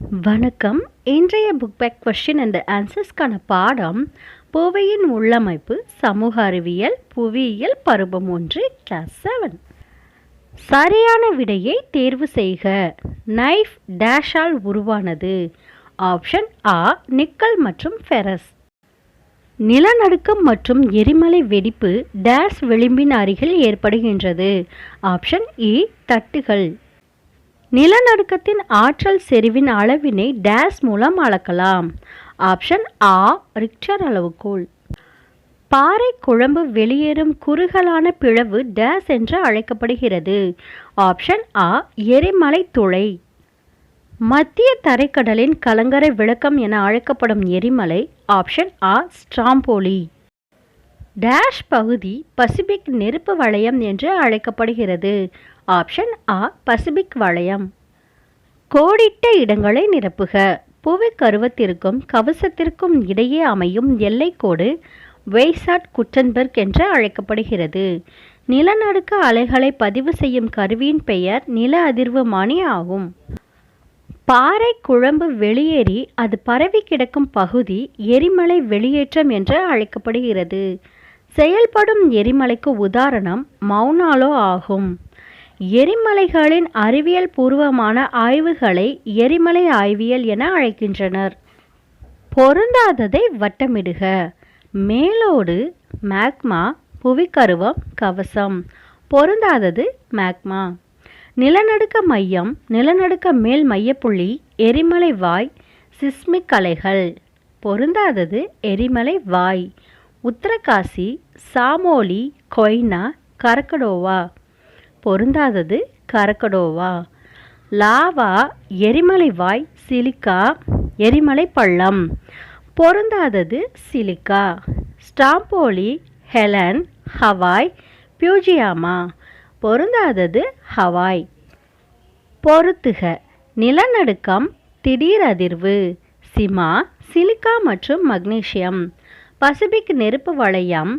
வணக்கம். இன்றைய book back question and ஆன்சர்ஸ்க்கான பாடம் புவியின் உள்ளமைப்பு, சமூக அறிவியல், புவியியல், பருவம் 1, கிளாஸ் 7. சரியான விடையை தேர்வு செய்க. நைஃப் டேஷால் உருவானது. ஆப்ஷன் ஆ நிக்கல் மற்றும் ஃபெரஸ். நிலநடுக்கம் மற்றும் எரிமலை வெடிப்பு டேஷ் விளிம்பின் அருகில் ஏற்படுகின்றது. ஆப்ஷன் இ தட்டுகள். நிலநடுக்கத்தின் ஆற்றல் செறிவின் அளவினை டேஷ் மூலம் அளக்கலாம். ஆப்ஷன் ஆ ரிக்டர் அளவுகோல். பாறை குழம்பு வெளியேறும் குறுகலான பிளவு டேஷ் என்று அழைக்கப்படுகிறது. ஆப்ஷன் ஆ எரிமலை துளை. மத்திய தரைக்கடலின் கலங்கரை விளக்கம் என அழைக்கப்படும் எரிமலை. ஆப்ஷன் ஆ ஸ்ட்ராம்போலி. டேஷ் பகுதி பசிபிக் நெருப்பு வளையம் என்று அழைக்கப்படுகிறது. ஆப்ஷன் ஆ பசிபிக் வளையம். கோடிட்ட இடங்களை நிரப்புக. புவி கருவத்திற்கும் கவசத்திற்கும் இடையே அமையும் எல்லைக்கோடு வெய்சாட் குட்டன்பர்க் என்று அழைக்கப்படுகிறது. நிலநடுக்க அலைகளை பதிவு செய்யும் கருவியின் பெயர் நில அதிர்வுமானி ஆகும். பாறை குழம்பு வெளியேறி அது பரவி கிடக்கும் பகுதி எரிமலை வெளியேற்றம் என்று அழைக்கப்படுகிறது. செயல்படும் எரிமலைக்கு உதாரணம் மவுனாலோ ஆகும். எரிமலைகளின் அறிவியல் பூர்வமான ஆய்வுகளை எரிமலை ஆய்வியல் என அழைக்கின்றனர். பொருந்தாததை வட்டமிடுக. மேலோடு மேக்மா, புவிக்கருவம் கவசம். பொருந்தாதது மேக்மா. நிலநடுக்க மையம், நிலநடுக்க மேல் மையப்புள்ளி, எரிமலை வாய், சிஸ்மிக் அலைகள். பொருந்தாதது எரிமலை வாய். உத்தரகாசி, சாமோலி, கொய்னா, கரக்கடோவா. பொருந்தாதது கரக்கடோவா. லாவா, எரிமலை வாய், சிலிக்கா, எரிமலை பள்ளம். பொருந்தாதது silica. Stromboli, Helen, Hawaii, Fujiyama. பொருந்தாதது ஹவாய். பொருத்துக. நிலநடுக்கம், திடீர் அதிர்வு, சிமா, சிலிக்கா மற்றும் மக்னீசியம். பசிபிக் நெருப்பு வளையம்,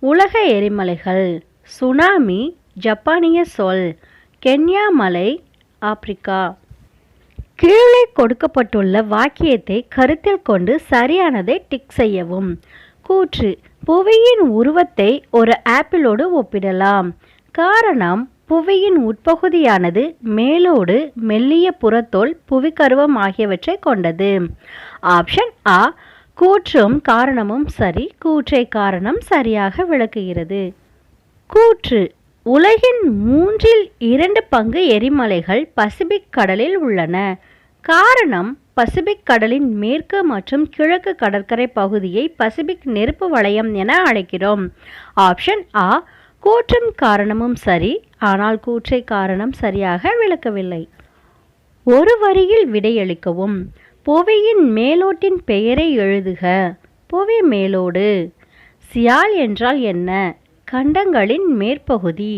உலக எரிமலைகள். சுனாமி, ஜப்பானிய சொல். கென்யா மலை, ஆப்பிரிக்கா. கீழே கொடுக்கப்பட்டுள்ள வாக்கியத்தை கருத்தில் கொண்டு சரியானதை டிக் செய்யவும். கூற்று: புவியின் உருவத்தை ஒரு ஆப்பிளோடு ஒப்பிடலாம். காரணம்: புவியின் உட்பகுதியானது மேலோடு, மெல்லிய புறத்தோல், புவிக்கருவம் ஆகியவற்றை கொண்டது. ஆப்ஷன் ஆ கூற்றும் காரணமும் சரி. கூற்றை காரணம் சரியாக விளக்குகிறது. கூற்று: உலகின் 2/3 பங்கு எரிமலைகள் பசிபிக் கடலில் உள்ளன. காரணம்: பசிபிக் கடலின் மேற்கு மற்றும் கிழக்கு கடற்கரை பகுதியை பசிபிக் நெருப்பு வளையம் என அழைக்கிறோம். ஆப்ஷன் ஆ கூற்றும் காரணமும் சரி. ஆனால் கூற்றை காரணம் சரியாக விளக்கவில்லை. ஒரு வரியில் விடையளிக்கவும். புவியின் மேலோட்டின் பெயரை எழுதுக. புவி மேலோடு. சியால் என்றால் என்ன? கண்டங்களின் மேற்பகுதி.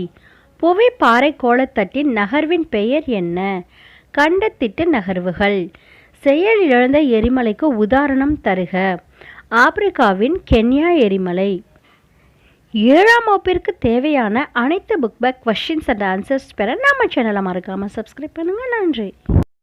புவி பாறை கோளத்தட்டின் நகர்வின் பெயர் என்ன? கண்டத்திட்டு நகர்வுகள். செயலிழந்த எரிமலைக்கு உதாரணம் தருக. ஆப்பிரிக்காவின் கென்யா எரிமலை. 7ஆம் வகுப்பிற்கு தேவையான அனைத்து book back questions and answers பெற நம்ம சேனலை மறக்காமல் சப்ஸ்கிரைப் பண்ணுங்கள். நன்றி.